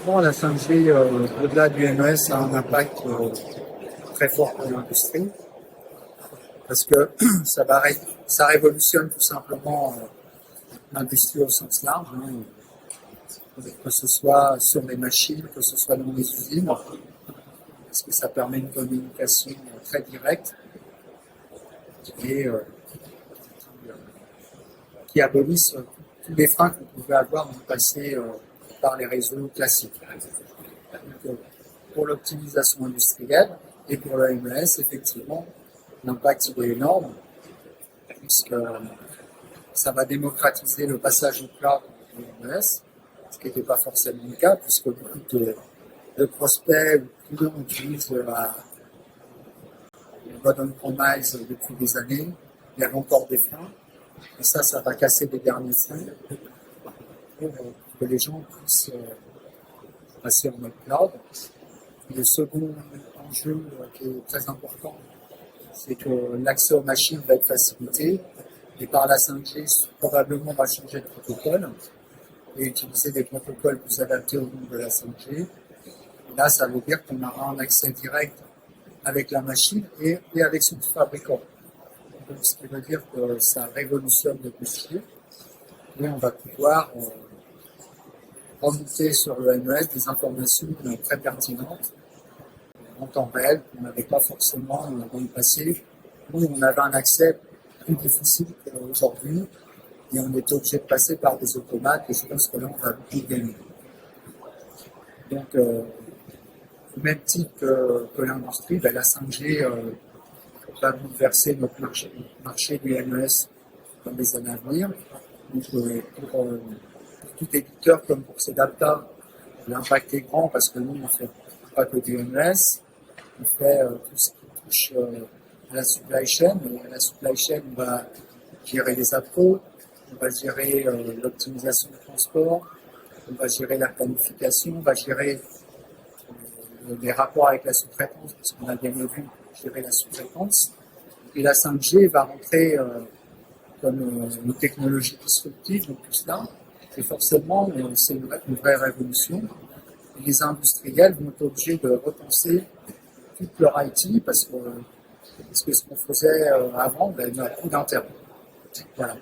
Bon, la 5G, au-delà du MES, a un impact très fort pour l'industrie, parce que ça révolutionne tout simplement l'industrie au sens large, hein, que ce soit sur les machines, que ce soit dans les usines, parce que ça permet une communication très directe et qui abolissent tous les freins qu'on pouvait avoir dans le passé par les réseaux classiques. Donc, pour l'optimisation industrielle et pour le MES, effectivement, l'impact est énorme, puisque ça va démocratiser le passage au cloud du MES, ce qui n'était pas forcément le cas, puisque beaucoup de prospects ou clients utilisent le mode on-premise depuis des années. Il y a encore des freins, et ça va casser les derniers freins pour que les gens puissent passer en mode cloud. Le second enjeu qui est très important, c'est que l'accès aux machines va être facilité et par la 5G, probablement on va changer de protocole et utiliser des protocoles plus adaptés au monde de la 5G. Et là, ça veut dire qu'on aura un accès direct avec la machine et avec son fabricant. Donc, ce qui veut dire que ça révolutionne le dossier et on va pouvoir remonter sur le MES des informations très pertinentes en temps réel qu'on n'avait pas forcément dans le passé, où on avait un accès plus difficile qu'aujourd'hui et on était obligé de passer par des automates et je pense que là on va beaucoup gagner. Donc, au même titre que l'industrie, la 5G va bouleverser notre marché du MES dans les années à venir. Donc, pour tout éditeur comme pour Sedapta, l'impact est grand parce que nous, on ne fait pas que du MES, on fait tout ce qui touche à la supply chain. Et la supply chain, on va gérer les appros, on va gérer l'optimisation du transport, on va gérer la planification, on va gérer les rapports avec la sous-traitance, parce qu'on a bien vu gérer la sous-traitance. Et la 5G va rentrer comme une technologie disruptive, donc tout cela. Et forcément, c'est une vraie révolution. Et les industriels vont être obligés de repenser toute leur IT parce que ce qu'on faisait avant, il n'y a plus d'intérêt. Voilà.